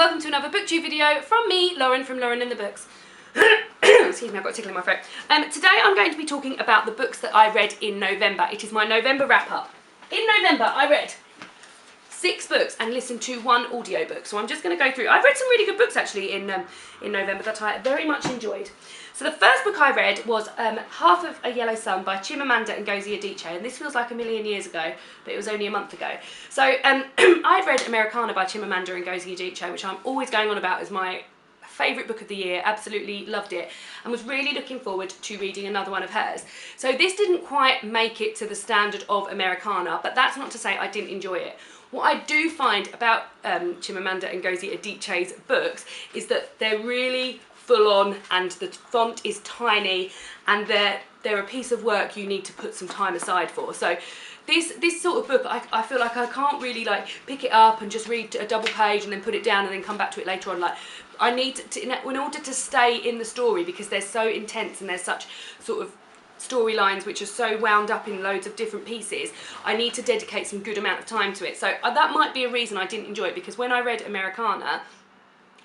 welcome to another booktube video from me, Lauren, from Lauren and the Books. Excuse me, I've got a tickle in my throat. Today I'm going to be talking about the books that I read in November. It is my November wrap-up. In November I read 6 books and listened to 1 audiobook. So I'm just going to go through. I've read some really good books actually in November that I very much enjoyed. So the first book I read was Half of a Yellow Sun by Chimamanda Ngozi Adichie, and this feels like a million years ago, but it was only a month ago. So I'd read Americana by Chimamanda Ngozi Adichie, which I'm always going on about as my favourite book of the year, absolutely loved it, and was really looking forward to reading another one of hers. So this didn't quite make it to the standard of Americana, but that's not to say I didn't enjoy it. What I do find about Chimamanda Ngozi Adichie's books is that they're really full on and the font is tiny and they're a piece of work you need to put some time aside for. So this sort of book, I feel like I can't really like pick it up and just read a double page and then put it down and then come back to it later on. Like I need to in order to stay in the story, because they're so intense and there's such sort of storylines which are so wound up in loads of different pieces, I need to dedicate some good amount of time to it. So that might be a reason I didn't enjoy it, because when I read Americana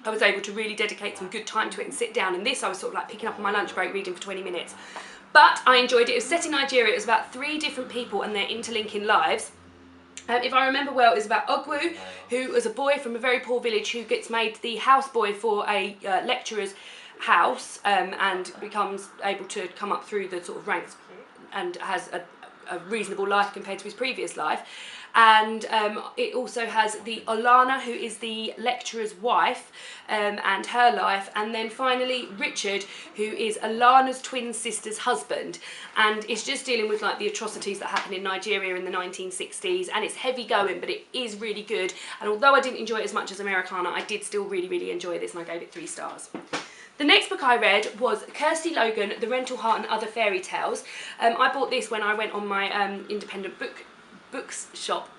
I was able to really dedicate some good time to it and sit down, and this I was sort of like picking up on my lunch break reading for 20 minutes. But I enjoyed it. It was set in Nigeria. It was about 3 different people and their interlinking lives. If I remember well, it was about Ogwu, who was a boy from a very poor village who gets made the houseboy for a lecturer's house and becomes able to come up through the sort of ranks and has a reasonable life compared to his previous life. And it also has the Olana, who is the lecturer's wife, and her life, and then finally Richard, who is Olana's twin sister's husband, and it's just dealing with like the atrocities that happened in Nigeria in the 1960s, and it's heavy going, but it is really good. And although I didn't enjoy it as much as Americana, I did still really enjoy this, and I gave it 3 stars. The next book I read was Kirsty Logan, The Rental Heart and Other Fairy Tales. I bought this when I went on my independent books shop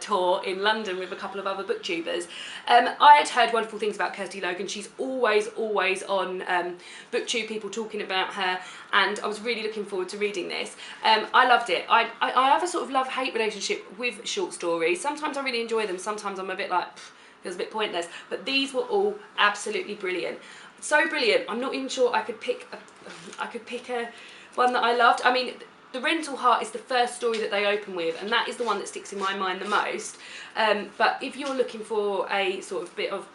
tour in London with a couple of other booktubers. I had heard wonderful things about Kirsty Logan. She's always on booktube, people talking about her, and I was really looking forward to reading this. I loved it. I have a sort of love-hate relationship with short stories. Sometimes I really enjoy them, sometimes I'm a bit like, feels a bit pointless, but these were all absolutely brilliant. So brilliant. I'm not even sure I could pick a one that I loved. I mean, The Rental Heart is the first story that they open with, and that is the one that sticks in my mind the most. But if you're looking for a sort of bit of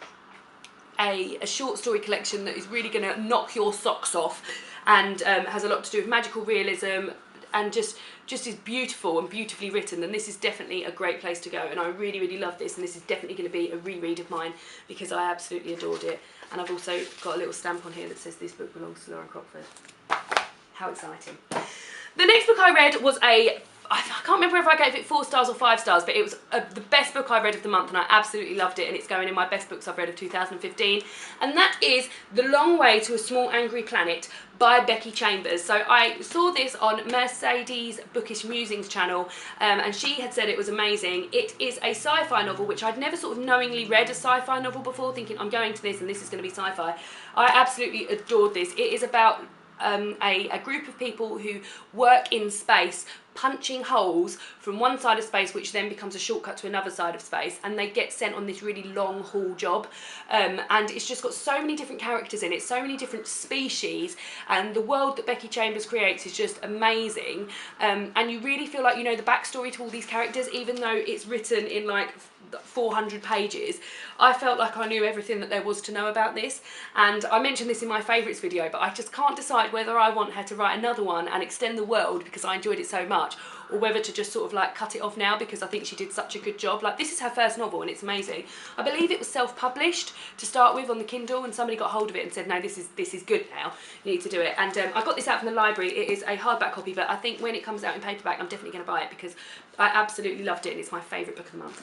a short story collection that is really going to knock your socks off and has a lot to do with magical realism and just is beautiful and beautifully written, then this is definitely a great place to go. And I really love this, and this is definitely going to be a reread of mine because I absolutely adored it. And I've also got a little stamp on here that says this book belongs to Lauren Crockford. How exciting. The next book I read was I can't remember if I gave it 4 stars or 5 stars, but it was the best book I read of the month, and I absolutely loved it, and it's going in my best books I've read of 2015, and that is The Long Way to a Small Angry Planet by Becky Chambers. So I saw this on Mercedes Bookish Musings channel, and she had said it was amazing. It is a sci-fi novel, which I'd never sort of knowingly read a sci-fi novel before, thinking I'm going to this and this is going to be sci-fi. I absolutely adored this. It is about a group of people who work in space, punching holes from one side of space, which then becomes a shortcut to another side of space, and they get sent on this really long haul job, and it's just got so many different characters in it, so many different species, and the world that Becky Chambers creates is just amazing, and you really feel like you know the backstory to all these characters, even though it's written in like 400 pages. I felt like I knew everything that there was to know about this, and I mentioned this in my favourites video, but I just can't decide whether I want her to write another one and extend the world because I enjoyed it so much, or whether to just sort of like cut it off now because I think she did such a good job. Like, this is her first novel and it's amazing. I believe it was self-published to start with on the Kindle, and somebody got hold of it and said, no, this is good now, you need to do it. And I got this out from the library. It is a hardback copy, but I think when it comes out in paperback I'm definitely going to buy it because I absolutely loved it and it's my favourite book of the month.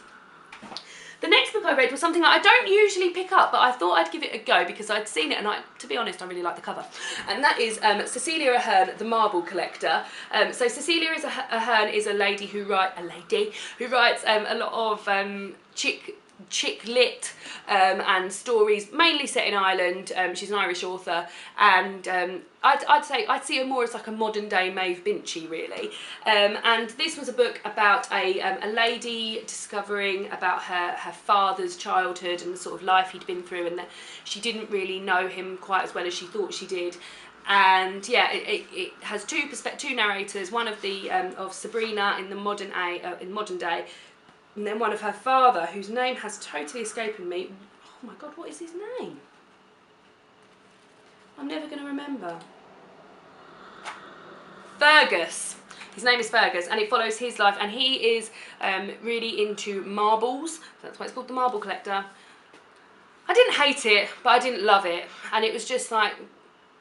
The next book I read was something that I don't usually pick up, but I thought I'd give it a go because I'd seen it and to be honest, I really like the cover. And that is Cecilia Ahern, The Marble Collector. So Cecilia Ahern is a lady who writes a lot of chick chick lit and stories mainly set in Ireland. She's an Irish author, and I'd see her more as like a modern day Maeve Binchy really. And this was a book about a lady discovering about her father's childhood and the sort of life he'd been through, and that she didn't really know him quite as well as she thought she did. And yeah, it has two narrators, one of the of Sabrina in the modern day, and then one of her father, whose name has totally escaped me. Oh my god, what is his name? I'm never going to remember. Fergus. His name is Fergus, and it follows his life, and he is really into marbles. That's why it's called The Marble Collector. I didn't hate it, but I didn't love it, and it was just like,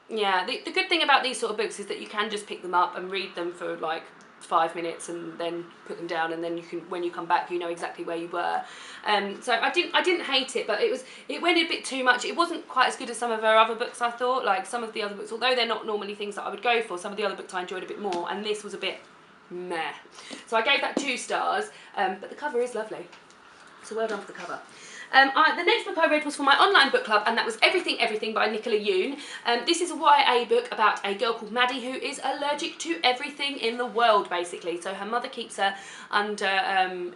yeah, the good thing about these sort of books is that you can just pick them up and read them for like 5 minutes and then put them down, and then you can, when you come back, you know exactly where you were. So I didn't hate it, but it went a bit too much. It wasn't quite as good as some of her other books, I thought. Like some of the other books, although they're not normally things that I would go for, some of the other books I enjoyed a bit more, and this was a bit meh. So I gave that 2 stars, but the cover is lovely. So well done for the cover. The next book I read was for my online book club, and that was Everything Everything by Nicola Yoon. This is a YA book about a girl called Maddie who is allergic to everything in the world, basically. So her mother keeps her under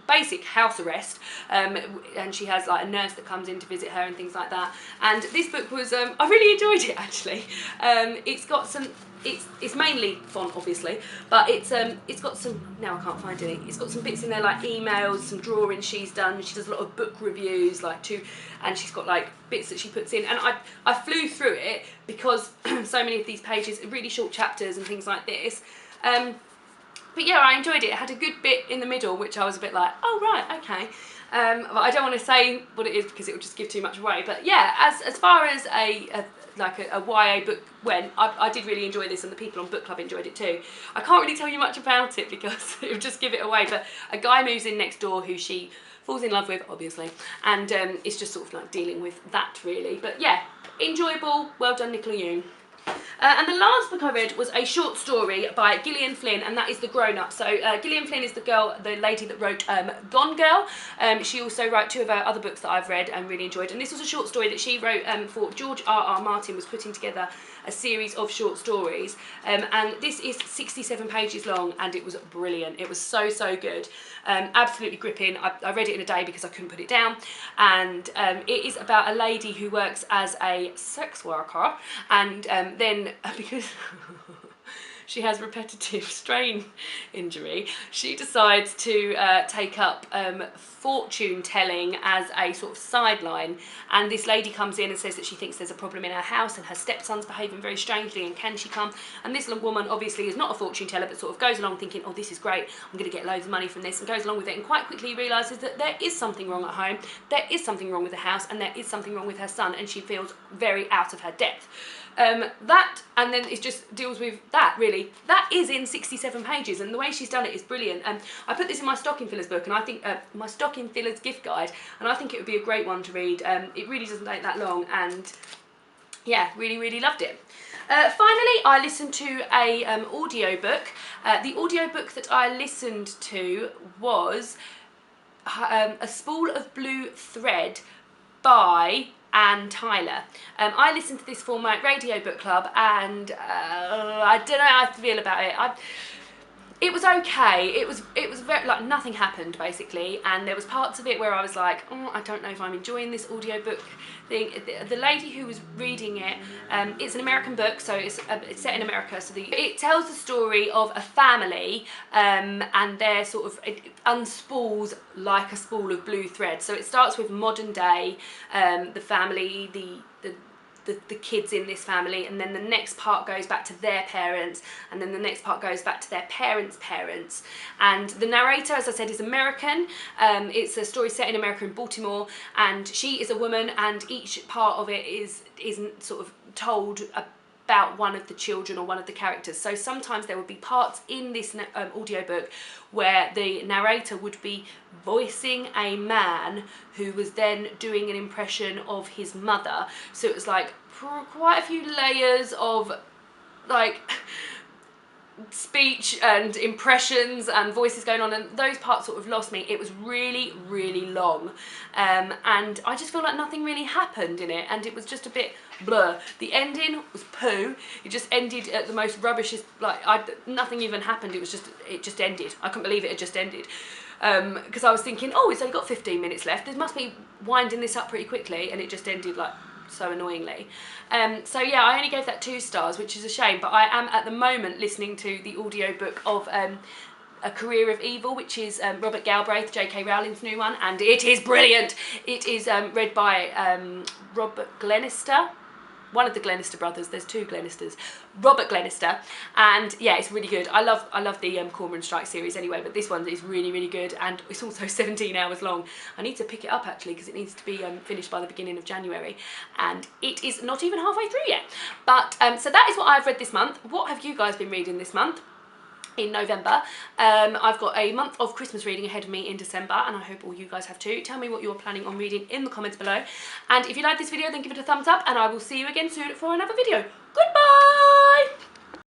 basic house arrest, and she has like a nurse that comes in to visit her and things like that. And this book was, I really enjoyed it actually. It's got some, it's mainly font obviously, but it's got some, now I can't find any, it's got some bits in there like emails, some drawings she's done. She does a lot of book reviews, like and she's got like bits that she puts in, and I flew through it because so many of these pages are really short chapters and things like this. But yeah, I enjoyed it. It had a good bit in the middle, which I was a bit like, oh right, okay. But I don't want to say what it is because it would just give too much away. But yeah, as far as a YA book went, I did really enjoy this, and the people on book club enjoyed it too. I can't really tell you much about it because it would just give it away. But a guy moves in next door who she falls in love with, obviously, and it's just sort of like dealing with that really. But yeah, enjoyable. Well done, Nicola Yoon. And the last book I read was a short story by Gillian Flynn, and that is The Grown Up. So Gillian Flynn is the lady that wrote Gone Girl. She also wrote 2 of her other books that I've read and really enjoyed. And this was a short story that she wrote for George R.R. Martin, was putting together a series of short stories. And this is 67 pages long, and it was brilliant. It was so, so good. Absolutely gripping. I read it in a day because I couldn't put it down. And it is about a lady who works as a sex worker, and then because she has repetitive strain injury, she decides to take up fortune telling as a sort of sideline. And this lady comes in and says that she thinks there's a problem in her house and her stepson's behaving very strangely, and can she come? And this woman obviously is not a fortune teller, but sort of goes along thinking, oh, this is great, I'm going to get loads of money from this, and goes along with it, and quite quickly realises that there is something wrong at home, there is something wrong with the house, and there is something wrong with her son, and she feels very out of her depth. That, and then it just deals with that, really. That is in 67 pages, and the way she's done it is brilliant. And I put this in my stocking fillers book, and I think my stocking fillers gift guide, and I think it would be a great one to read. It really doesn't take that long, and yeah, really, really loved it. Finally, I listened to a audiobook. The audiobook that I listened to was A Spool of Blue Thread by Anne Tyler. I listened to this for my radio book club, and I don't know how I feel about it. It was okay. It was very, like, nothing happened basically, and there was parts of it where I was like, oh, I don't know if I'm enjoying this audiobook thing. The lady who was reading it, it's an American book, so it's set in America. So it tells the story of a family, and they're sort of, it unspools like a spool of blue thread. So it starts with modern day, the family, the kids in this family, and then the next part goes back to their parents, and then the next part goes back to their parents' parents. And the narrator, as I said, is American. It's a story set in America, in Baltimore, and she is a woman, and each part of it isn't sort of told about one of the children or one of the characters. So sometimes there would be parts in this audiobook where the narrator would be voicing a man who was then doing an impression of his mother. So it was like quite a few layers of like speech and impressions and voices going on, and those parts sort of lost me. It was really, really long, and I just feel like nothing really happened in it, and it was just a bit blur. The ending was poo. It just ended at the most rubbishest, like nothing even happened. It just ended. I couldn't believe it had just ended, because I was thinking, oh, it's only got 15 minutes left. This must be winding this up pretty quickly, and it just ended like so annoyingly. So yeah, I only gave that 2 stars, which is a shame, but I am at the moment listening to the audiobook of A Career of Evil, which is Robert Galbraith, J.K. Rowling's new one, and it is brilliant. It is read by Robert Glenister, one of the Glenister brothers. There's 2 Glenisters. Robert Glenister, and yeah, it's really good. I love the Cormoran Strike series anyway, but this one is really, really good, and it's also 17 hours long. I need to pick it up actually, because it needs to be finished by the beginning of January, and it is not even halfway through yet. But so that is what I've read this month. What have you guys been reading this month? In November. I've got a month of Christmas reading ahead of me in December, and I hope all you guys have too. Tell me what you're planning on reading in the comments below, and if you like this video, then give it a thumbs up, and I will see you again soon for another video.